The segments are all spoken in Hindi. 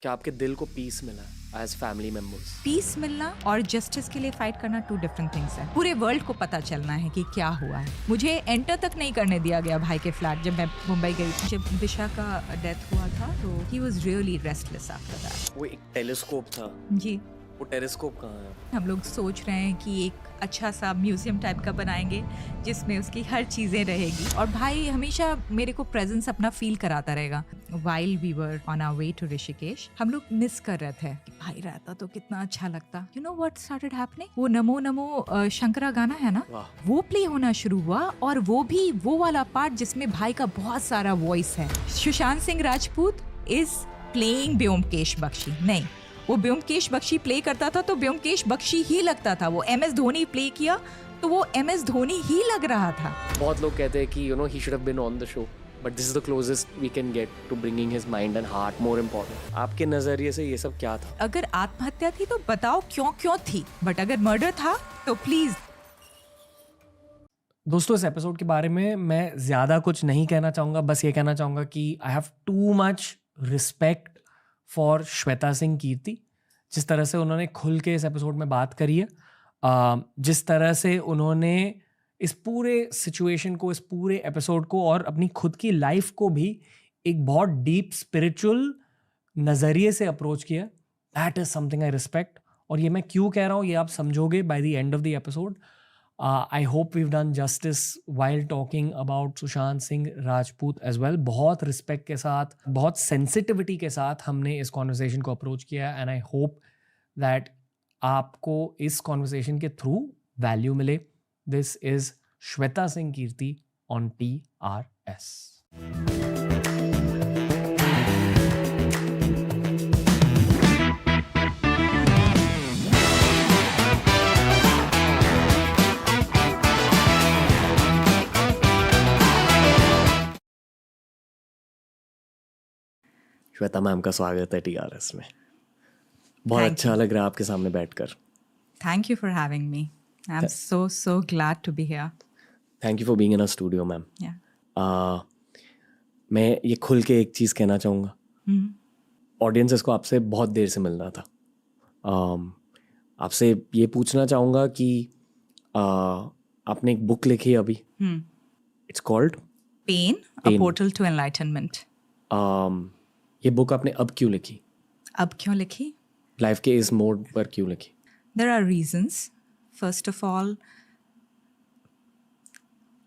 क्या आपके दिल को पीस मिला एज फैमिली मेंबर्स? पीस मिलना और जस्टिस के लिए फाइट करना 2 डिफरेंट थिंग्स है। पूरे वर्ल्ड को पता चलना है कि क्या हुआ है। मुझे एंटर तक नहीं करने दिया गया भाई के फ्लैट जब मैं मुंबई गई थी। जब दिशा का डेथ हुआ था तो he was really restless after that. वो एक टेलीस्कोप था, जी, वो टेलीस्कोप कहाँ है? हम लोग सोच रहे हैं कि एक अच्छा सा म्यूजियम टाइप का बनाएंगे जिसमें उसकी हर चीज़ें रहेगी और भाई हमेशा मेरे को प्रेजेंस अपना फील कराता रहेगा। While we were on our way to Rishikesh, हम लोग मिस कर रहे थे कि भाई रहता तो कितना अच्छा लगता। You know what started happening, वो नमो नमो शंकरा गाना है ना, वाह, वो प्ले होना शुरू हुआ और वो भी वो वाला पार्ट जिसमें भाई का बहुत सारा वॉइस है। सुशांत सिंह राजपूत इज प्लेइंग ब्योमकेश बख्शी, नहीं वो ब्योमकेश बख्शी प्ले करता था तो ब्योमकेश बख्शी ही लगता था। वो एम एस धोनी प्ले किया तो वो एम एस धोनी ही लग रहा था। बहुत लोग कहते हैं कि he should have been on the show, but this is the closest we can get to bringing his mind and heart more important. आपके नजरिए से ये सब क्या था? अगर आत्महत्या थी तो बताओ क्यों थी, बट अगर मर्डर था तो प्लीज। दोस्तों, इस एपिसोड के बारे में मैं ज़्यादा कुछ नहीं कहना चाहूँगा, बस ये कहना चाहूँगा कि I have too much respect for Shweta Singh Kirti. जिस तरह से उन्होंने खुल के इस एपिसोड में बात करी है, जिस तरह से उन्होंने इस पूरे सिचुएशन को, इस पूरे एपिसोड को और अपनी खुद की लाइफ को भी एक बहुत डीप स्पिरिचुअल नज़रिए से अप्रोच किया, that is something I respect. और ये मैं क्यों कह रहा हूँ ये आप समझोगे by the end of the episode. I hope we've done justice while talking about Sushant Singh Rajput as well. बहुत रिस्पेक्ट के साथ, बहुत सेंसिटिविटी के साथ हमने इस कॉन्वर्सेशन को अप्रोच किया एंड आई होप दैट आपको इस कॉन्वर्सेशन के थ्रू वैल्यू मिले। This is Shweta Singh Kirti on TRS. Shweta ma'am का स्वागत है TRS में। बहुत Thank अच्छा लग रहा है आपके सामने बैठकर। Thank you for having me, I am so glad to be here. Thank you for being in a studio ma'am. या मैं ये खुल के एक चीज़ कहना चाहूँगा, ऑडियंसेस को आपसे बहुत देर से मिलना था। आपसे ये पूछना चाहूँगा कि आपने एक बुक लिखी है अभी, it's called pain a portal to enlightenment. ये बुक आपने अब क्यों लिखी? अब क्यों लिखी? लाइफ के इस मोड पर क्यों लिखी? There are reasons. First of all,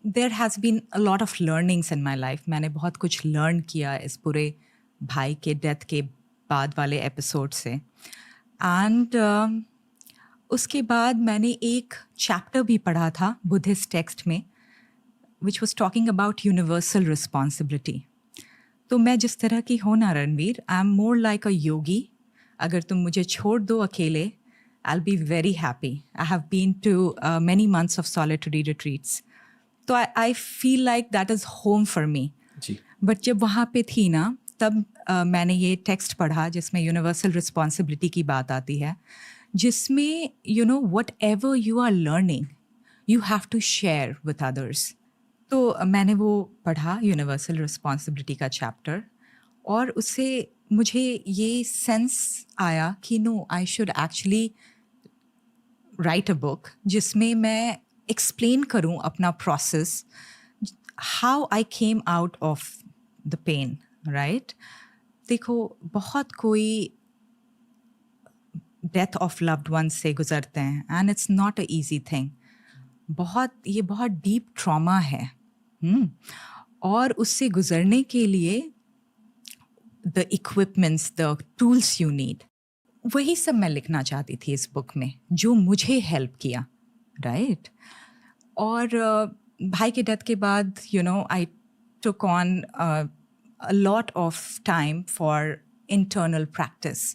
there has been a lot of learnings in my life. मैंने बहुत कुछ लर्न किया इस पूरे भाई के डेथ के बाद वाले एपिसोड से। एंड उसके बाद मैंने एक चैप्टर भी पढ़ा था बुद्धिस्ट टेक्स्ट में which was talking about universal responsibility. तो मैं जिस तरह की हो ना Ranveer, I am more like a yogi. अगर तुम मुझे छोड़ दो अकेले, I'll be very happy. I have been to many months of solitary retreats. तो I feel like that is home for me. Ji. But जब वहाँ पे थी ना, तब मैंने ये टेक्स्ट पढ़ा जिसमें यूनिवर्सल रिस्पॉन्सिबिलिटी की बात आती है, जिसमें whatever you are learning, you have to share with others. तो मैंने वो पढ़ा यूनिवर्सल रिस्पॉन्सिबिलिटी का चैप्टर, और उससे मुझे ये सेंस आया कि no, I should actually write a book जिसमें मैं एक्सप्लेन करूं अपना process, how I came out of the pain, right? देखो, बहुत कोई डेथ ऑफ लव्ड वंस से गुजरते हैं and it's not a easy thing. ये बहुत डीप ट्रॉमा है। और उससे गुजरने के लिए the equipments, the tools you need, वही सब मैं लिखना चाहती थी इस बुक में, जो मुझे हेल्प किया, राइट? और भाई के डेथ के बाद I took on a lot of time for internal practice.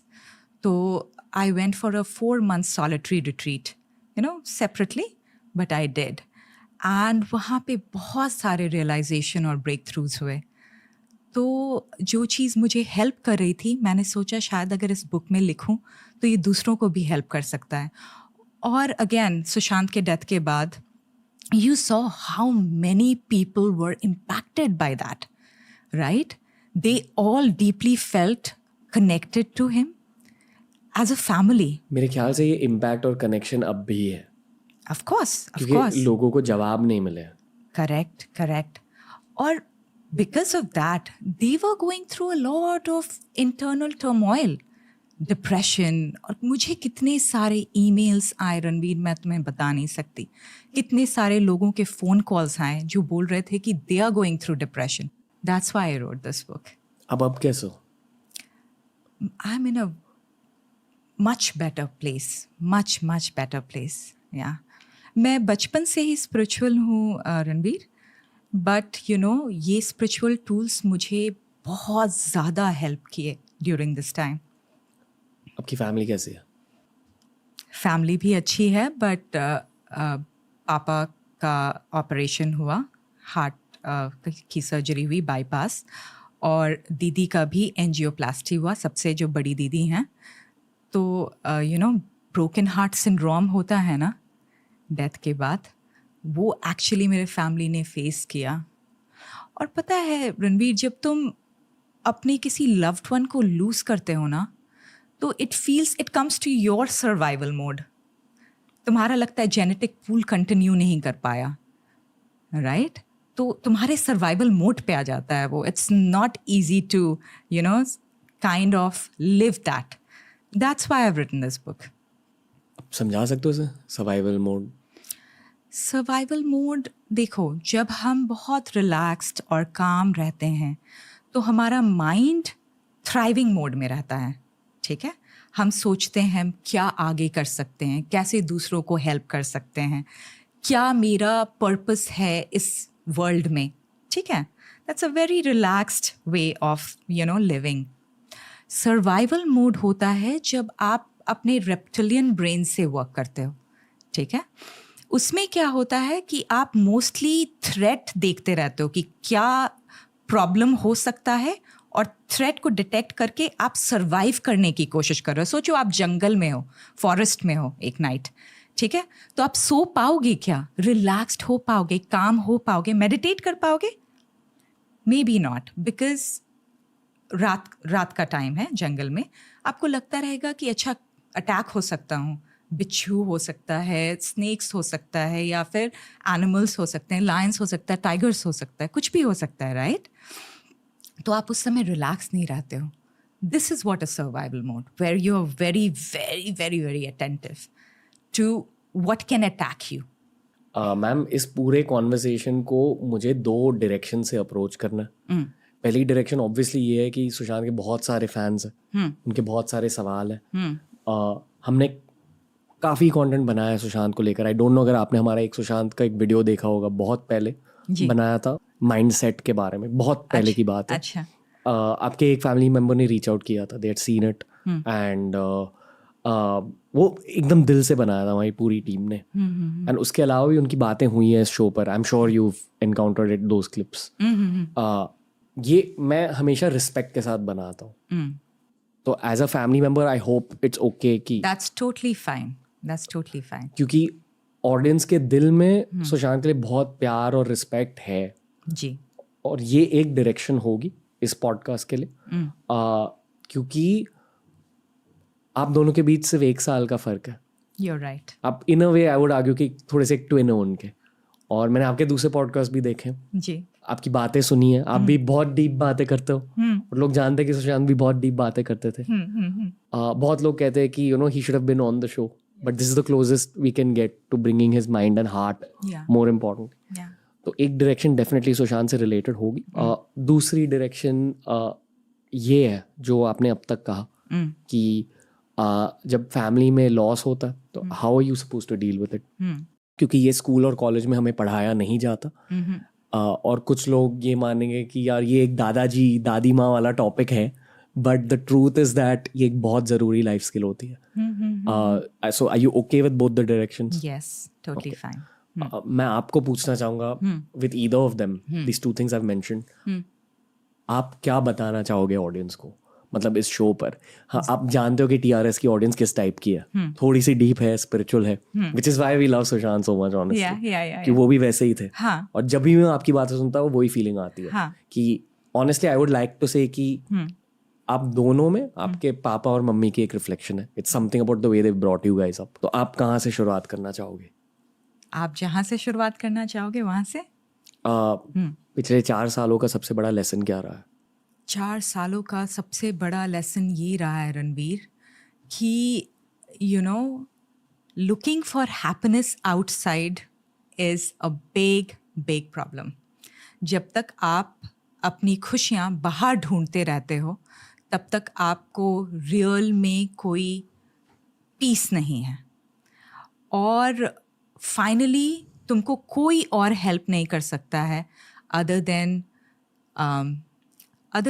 तो I went for a 4-month solitary retreat, separately, but I did. And वहाँ पे बहुत सारे रियलाइजेशन और ब्रेक थ्रूज हुए। तो जो चीज़ मुझे हेल्प कर रही थी, मैंने सोचा शायद अगर इस बुक में लिखूं तो ये दूसरों को भी हेल्प कर सकता है। और अगेन, सुशांत के डेथ के बाद you saw how many people were impacted by that, right? They all deeply felt connected to him as a family. मेरे ख्याल से ये इम्पैक्ट और कनेक्शन अब भी है, Of course, of क्योंकि course. लोगों को जवाब नहीं मिले. Correct, correct. Or because of that, they were going through a lot of internal turmoil, depression. और मुझे कितने सारे emails आए रणवीर, मैं तुम्हें बता नहीं सकती. कितने सारे लोगों के phone calls आए जो बोल रहे थे कि they are going through depression. That's why I wrote this book. अब कैसे हो? I'm in a much better place, much better place. Yeah. मैं बचपन से ही स्पिरिचुअल हूँ रणवीर, बट यू नो ये स्पिरिचुअल टूल्स मुझे बहुत ज़्यादा हेल्प किए ड्यूरिंग दिस टाइम. आपकी फैमिली कैसी है? फैमिली भी अच्छी है, बट पापा का ऑपरेशन हुआ, हार्ट की सर्जरी हुई, बाईपास, और दीदी का भी एंजियोप्लास्टी हुआ, सबसे जो बड़ी दीदी हैं. तो you know broken heart syndrome होता है ना डेथ के बाद, वो एक्चुअली मेरे फैमिली ने फेस किया. और पता है रणवीर, जब तुम अपने किसी लव्ड वन को लूज़ करते हो ना, तो it comes to your survival mode. तुम्हारा लगता है जेनेटिक पूल कंटिन्यू नहीं कर पाया, राइट? तो तुम्हारे सर्वाइवल मोड पे आ जाता है वो. It's not easy to you know kind of live that. That's why I have written this book. आप समझा सकते हो इसे, सर्वाइवल मोड? सर्वाइवल मोड, देखो, जब हम बहुत रिलैक्स्ड और काम रहते हैं तो हमारा माइंड थ्राइविंग मोड में रहता है. ठीक है, हम सोचते हैं हम क्या आगे कर सकते हैं, कैसे दूसरों को हेल्प कर सकते हैं, क्या मेरा पर्पस है इस वर्ल्ड में. ठीक है, that's a very relaxed way of you know living. Survival mode होता है जब आप अपने रेप्टिलियन ब्रेन से वर्क करते हो. ठीक है, उसमें क्या होता है कि आप मोस्टली थ्रेट देखते रहते हो कि क्या प्रॉब्लम हो सकता है, और थ्रेट को डिटेक्ट करके आप सर्वाइव करने की कोशिश कर रहे हो. सोचो आप जंगल में हो, फॉरेस्ट में हो एक नाइट. ठीक है, तो आप सो पाओगे क्या? रिलैक्स्ड हो पाओगे, काम हो पाओगे, मेडिटेट कर पाओगे? मे बी नॉट, बिकॉज रात का टाइम है जंगल में. आपको लगता रहेगा कि अच्छा अटैक हो सकता हूँ, बिच्छू हो सकता है, स्नेक्स हो सकता है, या फिर एनिमल्स हो सकते हैं, लायंस हो सकता है, टाइगर्स हो सकता है, कुछ भी हो सकता है, राइट? तो आप उस समय रिलैक्स नहीं रहते हो. This is what a survival mode, where you are very very very very attentive to what can attack you. Ma'am, इस पूरे कॉन्वर्सेशन को मुझे 2 डायरेक्शन से अप्रोच करना है. पहली डायरेक्शन ऑब्वियसली ये है कि सुशांत के बहुत सारे फैंस हैं, उनके बहुत सारे सवाल हैं. हमने काफ़ी कंटेंट बनाया है सुशांत को लेकर. आई डोंट नो अगर आपने हमारा एक सुशांत का एक वीडियो देखा होगा, बहुत पहले बनाया था, माइंडसेट के बारे में, बहुत पहले की बात है. अच्छा. आपके एक फैमिली मेम्बर ने रीच आउट किया था, they had seen it, and वो एकदम दिल से बनाया था हमारी पूरी टीम ने. एंड उसके अलावा भी उनकी बातें हुई हैं इस शो पर. I am sure you encountered it, those clips. ये मैं हमेशा रिस्पेक्ट के साथ बनाता हूँ. तो as a family member I hope it's okay कि that's totally fine, that's totally fine. क्योंकि ऑडियंस के दिल में सुशांत के लिए बहुत प्यार और रिस्पेक्ट है जी. और ये एक डायरेक्शन होगी इस पॉडकास्ट के लिए. क्योंकि आप दोनों के बीच सिर्फ 1 साल का फ़र्क है. You're right. आप इन अ वे आई वुड आर्ग्यू कि थोड़े से एक ट्विन हो उनके. और मैंने आपके दूसरे पॉडकास्ट भी देखे, जी. आपकी बातें सुनी है, आप भी बहुत डीप बातें करते हो. और लोग जानते हैं कि सुशांत भी बहुत डीप बातें करते थे. बहुत लोग कहते हैं कि you know he should have been on the show, but this is the closest we can get to bringing his mind and heart more important. तो एक डायरेक्शन डेफिनेटली सुशांत से रिलेटेड होगी. दूसरी डायरेक्शन ये है जो आपने अब तक कहा कि जब फैमिली में लॉस होता है तो how are you suppose to deal with it. क्योंकि ये स्कूल और कॉलेज में हमें पढ़ाया नहीं जाता. और कुछ लोग ये मानेंगे कि यार ये एक दादाजी दादी माँ वाला टॉपिक है, but the truth is that ये एक बहुत ज़रूरी लाइफ स्किल होती है. So are you okay with both the directions? Yes, totally fine. मैं आपको पूछना चाहूँगा with either of them, this 2 things I have mentioned, आप क्या बताना चाहोगे ऑडियंस को, मतलब इस शो पर? हाँ, आप जानते हो कि TRS की ऑडियंस किस टाइप की है, थोड़ी सी डीप है, स्पिरिचुअल है, which is why we love Sushant so much honestly, कि वो भी वैसे ही थे. हाँ. और जब भी मैं आपकी बातें सुनता हूँ वही फीलिंग आती है. हाँ. कि honestly I would like to say कि आप दोनों में आपके पापा और मम्मी की एक रिफ्लेक्शन है. It's something about the way they brought you guys up. तो आप कहाँ से शुरुआत करना चाहोगे? आप जहाँ से शुरुआत करना चाहोगे वहाँ से. पिछले 4 सालों का सबसे बड़ा लेसन क्या रहा है? 4 सालों का सबसे बड़ा लेसन ये रहा है रणवीर कि you no looking for happiness outside is a big big problem. जब तक आप अपनी खुशियाँ बाहर ढूंढते रहते हो तब तक आपको रियल में कोई पीस नहीं है. और फाइनली तुमको कोई और हेल्प नहीं कर सकता है अदर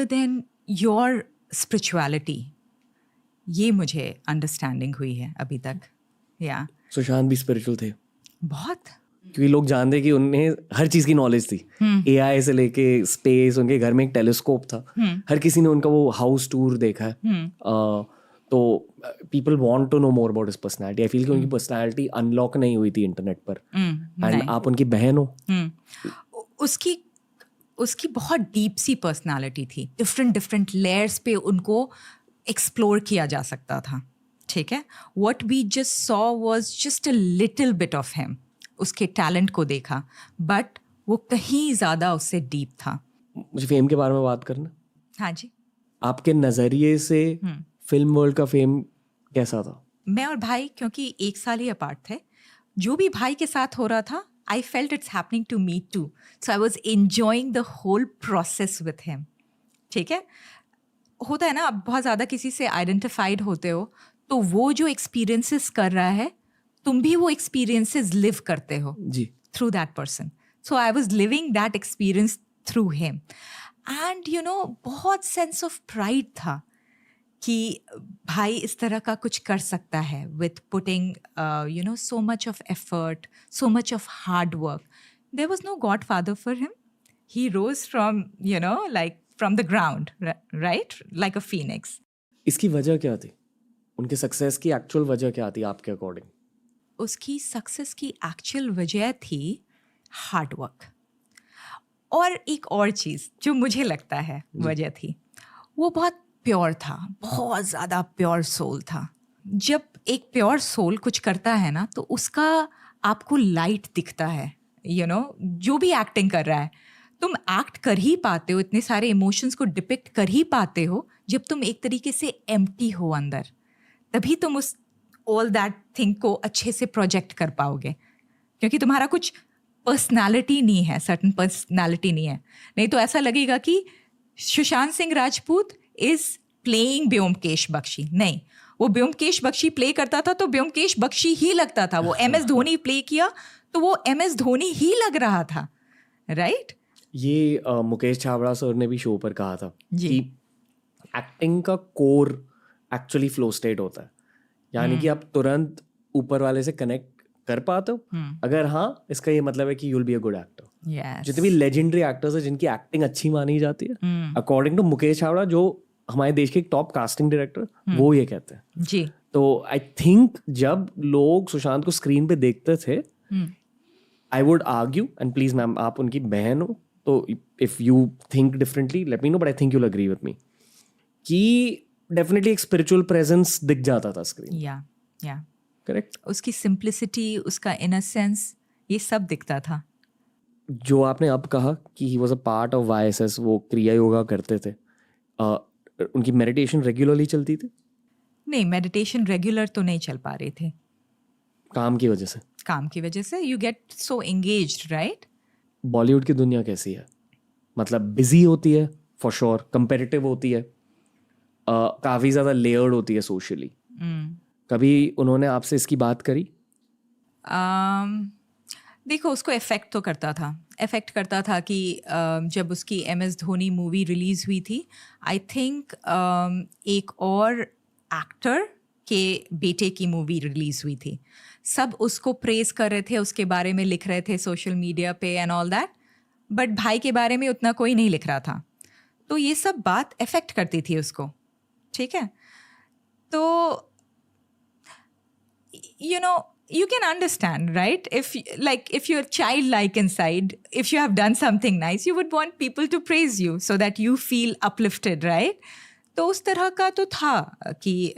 देन योर स्पिरिचुअलिटी. ये मुझे अंडरस्टैंडिंग हुई है अभी तक. या सुशांत भी स्पिरिचुअल थे बहुत. क्योंकि लोग जानते कि उन्हें हर चीज़ की नॉलेज थी. AI से लेके स्पेस, उनके घर में एक टेलीस्कोप था. हर किसी ने उनका वो हाउस टूर देखा है. तो people want to know more about his personality. I feel कि उनकी पर्सनालिटी अनलॉक नहीं हुई थी इंटरनेट पर. एंड आप उनकी बहन हो. उसकी बहुत डीप सी पर्सनालिटी थी. डिफरेंट लेयर्स पे उनको एक्सप्लोर किया जा सकता था. ठीक है. What we just saw was just a little bit of him. उसके टैलेंट को देखा बट वो कहीं ज़्यादा उससे डीप था. मुझे फेम के बारे में बात करना. हाँ जी. आपके नज़रिए से फिल्म वर्ल्ड का फेम कैसा था? मैं और भाई क्योंकि 1 साल ही अपार्ट थे, जो भी भाई के साथ हो रहा था I felt it's happening to me too. So I was enjoying the whole process with him. ठीक है. होता है ना, आप बहुत ज़्यादा किसी से आइडेंटिफाइड होते हो तो वो जो एक्सपीरियंसेस कर रहा है तुम भी वो एक्सपीरियंसेस लिव करते हो जी. Through that person. So I was living that experience through him. And you know बहुत सेंस ऑफ प्राइड था कि भाई इस तरह का कुछ कर सकता है with putting you know so much of effort, so much of hard work. There was no godfather for him. He rose from you know like from the ground, right, like a phoenix. इसकी वजह क्या थी? उनके सक्सेस की एक्चुअल वजह क्या थी आपके अकॉर्डिंग? उसकी सक्सेस की एक्चुअल वजह थी हार्ड वर्क. और एक और चीज़ जो मुझे लगता है वजह थी, वो बहुत प्योर था. बहुत ज़्यादा प्योर सोल था. जब एक प्योर सोल कुछ करता है ना तो उसका आपको लाइट दिखता है. यू नो जो भी एक्टिंग कर रहा है तुम एक्ट कर ही पाते हो, इतने सारे इमोशंस को डिपिक्ट कर ही पाते हो जब तुम एक तरीके से एम्प्टी हो अंदर. तभी तुम उस ऑल दैट थिंग को अच्छे से प्रोजेक्ट कर पाओगे, क्योंकि तुम्हारा कुछ पर्सनालिटी नहीं है, सर्टन पर्सनालिटी नहीं है. नहीं तो ऐसा लगेगा कि सुशांत सिंह राजपूत इज प्लेइंग ब्योमकेश बख्शी. नहीं, वो ब्योमकेश बख्शी प्ले करता था तो ब्योमकेश बख्शी ही लगता था. वो MS धोनी प्ले किया तो वो MS धोनी ही लग रहा था. राइट. ये मुकेश छाबड़ा सर ने भी शो पर कहा था जी. कि एक्टिंग का कोर एक्चुअली फ्लो स्टेट होता है. यानी कि आप तुरंत ऊपर वाले से कनेक्ट कर पाते हो. अगर हाँ, इसका ये मतलब है कि you will be a good actor. Yes. जितने भी लेजेंडरी एक्टर्स हैं जिनकी एक्टिंग अच्छी मानी जाती है, अकॉर्डिंग टू मुकेश छाबड़ा जो हमारे देश के एक टॉप कास्टिंग डायरेक्टर, वो ये कहते हैं. जी. तो आई थिंक जब लोग सुशांत को स्क्रीन पे देखते थे, I would argue, and please ma'am आप उनकी बहन हो तो if you think differently let me know, but I think you will agree with me कि डेफिनेटली एक स्पिरिचुअल प्रेजेंस दिख जाता था स्क्रीन. या करेक्ट. उसकी सिंप्लिसिटी, उसका इनोसेंस, ये सब दिखता था. जो आपने अब कहा कि he was a part of YSS, वो क्रिया योगा करते थे, उनकी मेडिटेशन रेगुलरली चलती थी? नहीं, मेडिटेशन रेगुलर तो नहीं चल पा रहे थे. काम की वजह से? काम की वजह से. You get so engaged, right. Bollywood की दुनिया कैसी है? मतलब बिजी होती है फॉर श्योर, कंपेटिटिव होती है, काफ़ी ज़्यादा लेयर्ड होती है सोशली. कभी उन्होंने आपसे इसकी बात करी? देखो, उसको इफ़ेक्ट तो करता था. इफ़ेक्ट करता था कि जब उसकी MS धोनी मूवी रिलीज़ हुई थी, आई थिंक एक और एक्टर के बेटे की मूवी रिलीज़ हुई थी. सब उसको प्रेज़ कर रहे थे, उसके बारे में लिख रहे थे सोशल मीडिया पे एंड ऑल दैट, बट भाई के बारे में उतना कोई नहीं लिख रहा था. तो ये सब बात इफ़ेक्ट करती थी उसको. ठीक है. तो you know, you can understand, right? If you're childlike inside, if you have done something nice, you would want people to praise you so that you feel uplifted, right? तो उस तरह का तो था कि